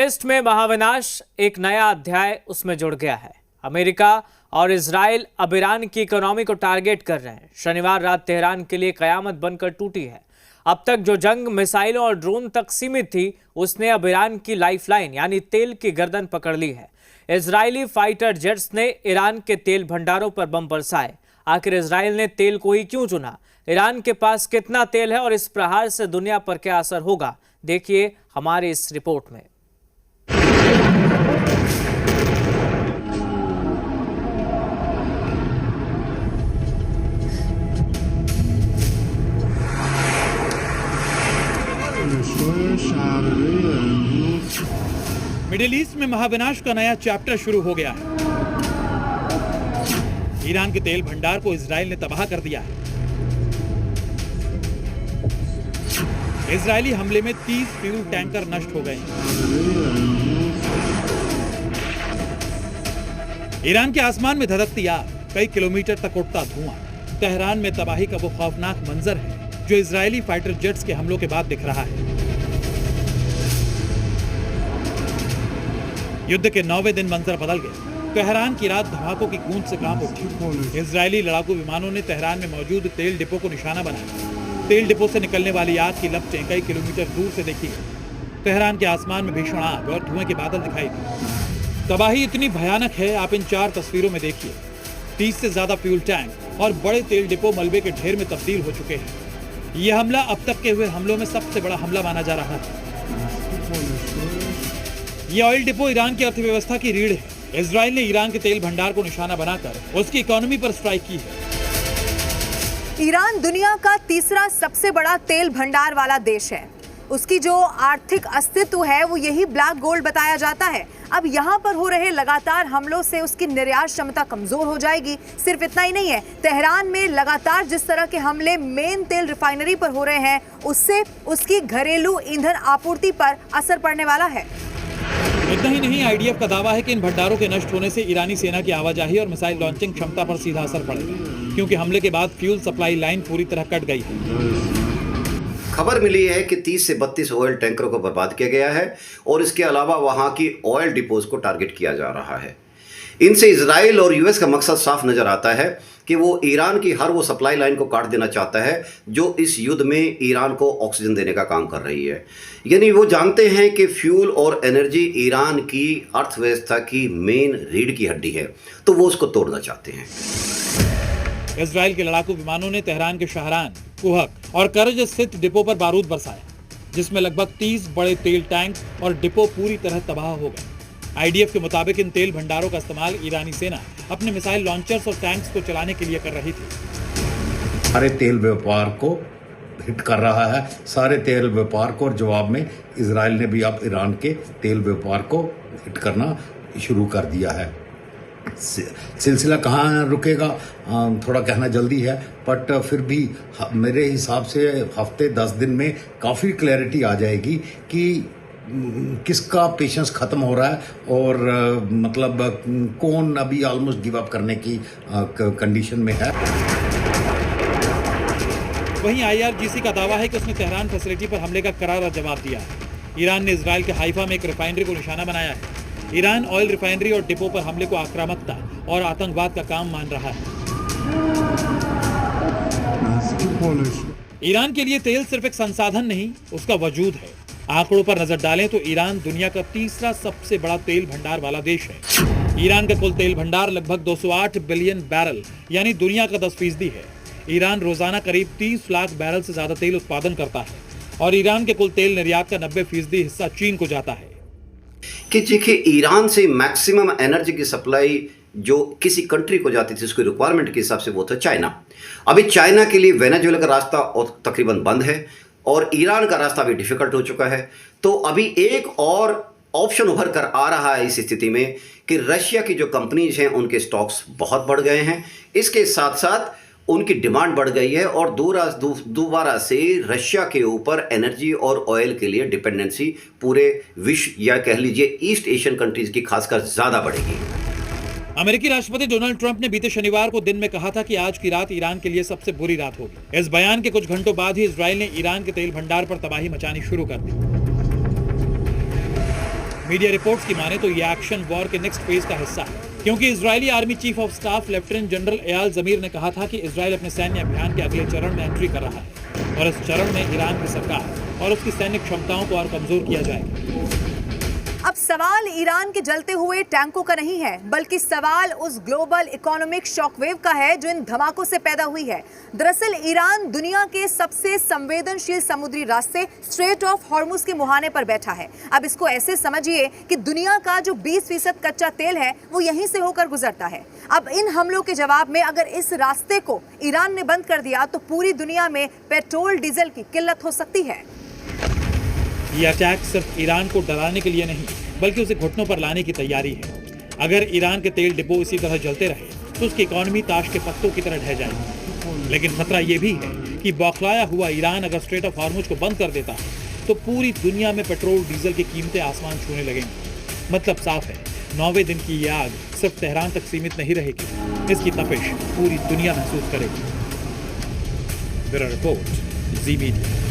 Test में महाविनाश एक नया अध्याय उसमें जुड़ गया है। अमेरिका और इजराइल अब ईरान की इकोनॉमी को टारगेट कर रहे हैं। शनिवार रात तेहरान के लिए कयामत बनकर टूटी है। अब तक जो जंग मिसाइलों और ड्रोन तक सीमित थी, उसने अब ईरान की लाइफलाइन यानी तेल की गर्दन पकड़ ली है। इजरायली फाइटर जेट्स ने ईरान के तेल भंडारों पर बम बरसाए। आखिर इजराइल ने तेल को ही क्यों चुना? ईरान के पास कितना तेल है और इस प्रहार से दुनिया पर क्या असर होगा, देखिए हमारी इस रिपोर्ट में। मिडिल ईस्ट में महाविनाश का नया चैप्टर शुरू हो गया है। ईरान के तेल भंडार को इजराइल ने तबाह कर दिया है। इजरायली हमले में 30 फ्यूल टैंकर नष्ट हो गए। ईरान के आसमान में धधकती आग, कई किलोमीटर तक उठता धुआं। तेहरान में तबाही का वो खौफनाक मंजर है जो इजरायली फाइटर जेट्स के हमलों के बाद दिख रहा है। युद्ध के 9वें दिन मंजर बदल गया। तेहरान की रात धमाकों की गूंज से कांप उठी। इजरायली लड़ाकू विमानों ने तेहरान में मौजूद तेल डिपो को निशाना बनाया। तेल डिपो से निकलने वाली आग की लपटें कई किलोमीटर दूर से देखी गई। तेहरान के आसमान में भीषण आग और धुएं के बादल दिखाई दिए। तबाही इतनी भयानक है, आप इन 4 तस्वीरों में देखिए। 30 से ज्यादा फ्यूल टैंक और बड़े तेल डिपो मलबे के ढेर में तब्दील हो चुके हैं। यह हमला अब तक के हुए हमलों में सबसे बड़ा हमला माना जा रहा है। यह ऑयल डिपो ईरान की अर्थव्यवस्था की रीढ़ है। इजराइल ने ईरान के तेल भंडार को निशाना बनाकर उसकी इकोनॉमी पर स्ट्राइक की है। ईरान दुनिया का तीसरा सबसे बड़ा तेल भंडार वाला देश है। उसकी जो आर्थिक अस्तित्व है वो यही ब्लैक गोल्ड बताया जाता है। अब यहाँ पर हो रहे लगातार हमलों से उसकी निर्यात क्षमता कमजोर हो जाएगी। सिर्फ इतना ही नहीं है, तेहरान में लगातार जिस तरह के हमले मेन तेल रिफाइनरी पर हो रहे हैं, उससे उसकी घरेलू ईंधन आपूर्ति पर असर पड़ने वाला है। इतना ही नहीं, आईडीएफ का दावा है कि इन भंडारों के नष्ट होने से ईरानी सेना की आवाजाही और मिसाइल लॉन्चिंग क्षमता पर सीधा असर पड़ेगा, क्योंकि हमले के बाद फ्यूल सप्लाई लाइन पूरी तरह कट गई है। खबर मिली है कि 30 से 32 ऑयल टैंकरों को बर्बाद किया गया है और इसके अलावा वहां की ऑयल डिपोज को टारगेट किया जा रहा है। इनसे इजराइल और यूएस का मकसद साफ नजर आता है कि वो ईरान की हर वो सप्लाई लाइन को काट देना चाहता है जो इस युद्ध में ईरान को ऑक्सीजन देने का काम कर रही है। यानी वो जानते हैं कि फ्यूल और एनर्जी ईरान की अर्थव्यवस्था की मेन रीढ़ की हड्डी है, तो वो उसको तोड़ना चाहते हैं। इजराइल के लड़ाकू विमानों ने तेहरान के शाहरान, कुहक और करज स्थित डिपो पर बारूद बरसाया, जिसमें लगभग 30 बड़े तेल टैंक और डिपो पूरी तरह तबाह हो गए। आईडीएफ के मुताबिक इन तेल भंडारों का इस्तेमाल ईरानी सेना अपने मिसाइल लॉन्चर्स और टैंक्स को चलाने के लिए कर रही थी। सारे तेल व्यापार को हिट कर रहा है, सारे तेल व्यापार को, और जवाब में इजराइल ने भी अब ईरान के तेल व्यापार को हिट करना शुरू कर दिया है। सिलसिला कहाँ रुकेगा थोड़ा कहना जल्दी है, बट फिर भी मेरे हिसाब से हफ्ते 10 दिन में काफ़ी क्लैरिटी आ जाएगी कि किसका पेशेंस खत्म हो रहा है और मतलब कौन अभी ऑलमोस्ट गिव अप करने की कंडीशन में है। वहीं आईआरजीसी का दावा है कि उसने तेहरान फैसिलिटी पर हमले का करारा जवाब दिया है। ईरान ने इजराइल के हाइफा में एक रिफाइनरी को निशाना बनाया है। ईरान ऑयल रिफाइनरी और डिपो पर हमले को आक्रामकता और आतंकवाद का काम मान रहा है। ईरान के लिए तेल सिर्फ एक संसाधन नहीं, उसका वजूद है। आंकड़ों पर नजर डालें तो ईरान दुनिया का तीसरा सबसे बड़ा तेल भंडार वाला देश है। ईरान का कुल तेल भंडार लगभग 208 बिलियन बैरल यानी दुनिया का 10% है। ईरान रोजाना करीब 30 लाख बैरल से ज्यादा तेल उत्पादन करता है और ईरान के कुल तेल निर्यात का 90% हिस्सा चीन को जाता है। कि देखिए, ईरान से मैक्सिमम एनर्जी की सप्लाई जो किसी कंट्री को जाती थी उसकी रिक्वायरमेंट के हिसाब से वो था चाइना। अभी चाइना के लिए वेनेजुएला का रास्ता और तकरीबन बंद है और ईरान का रास्ता भी डिफिकल्ट हो चुका है। तो अभी एक और ऑप्शन उभर कर आ रहा है इस स्थिति में कि रशिया की जो कंपनीज हैं उनके स्टॉक्स बहुत बढ़ गए हैं। इसके साथ साथ उनकी डिमांड बढ़ गई है और दोबारा से रशिया के ऊपर एनर्जी और ऑयल के लिए डिपेंडेंसी पूरे विश्व या कह लीजिए ईस्ट एशियन कंट्रीज की खासकर ज़्यादा बढ़ेगी। अमेरिकी राष्ट्रपति डोनाल्ड ट्रंप ने बीते शनिवार को दिन में कहा था कि आज की रात ईरान के लिए सबसे बुरी रात होगी। इस बयान के कुछ घंटों बाद ही इजराइल ने ईरान के तेल भंडार पर तबाही मचानी शुरू कर दी। मीडिया रिपोर्ट्स की माने तो यह एक्शन वॉर के नेक्स्ट फेज का हिस्सा है, क्योंकि Israeli army chief of staff lieutenant general Eyal Zamir ने कहा था कि इजरायल अपने सैन्य अभियान के अगले चरण में एंट्री कर रहा है और इस चरण में ईरान की सरकार और उसकी सैन्य क्षमताओं को और कमजोर किया जाएगा। अब सवाल ईरान के जलते हुए टैंकों का नहीं है, बल्कि सवाल उस ग्लोबल इकोनॉमिक शॉकवेव का है जो इन धमाकों से पैदा हुई है। दरअसल ईरान दुनिया के सबसे संवेदनशील समुद्री रास्ते स्ट्रेट ऑफ हॉर्मुज के मुहाने पर बैठा है। अब इसको ऐसे समझिए कि दुनिया का जो 20% कच्चा तेल है वो यहीं से होकर गुजरता है। अब इन हमलों के जवाब में अगर इस रास्ते को ईरान ने बंद कर दिया तो पूरी दुनिया में पेट्रोल डीजल की किल्लत हो सकती है। ये अटैक सिर्फ ईरान को डराने के लिए नहीं, बल्कि उसे घुटनों पर लाने की तैयारी है। अगर ईरान के तेल डिपो इसी तरह जलते रहे तो उसकी इकोनॉमी ताश के पत्तों की तरह ढह जाएगी। लेकिन खतरा यह भी है कि बौखलाया हुआ ईरान अगर स्ट्रेट ऑफ हॉर्मुज को बंद कर देता है तो पूरी दुनिया में पेट्रोल डीजल की कीमतें आसमान छूने लगेंगी। मतलब साफ है, 9वें दिन की ये आग सिर्फ तेहरान तक सीमित नहीं रहेगी, इसकी तपिश पूरी दुनिया महसूस करेगी। ब्यूरो रिपोर्ट, जी मीडिया।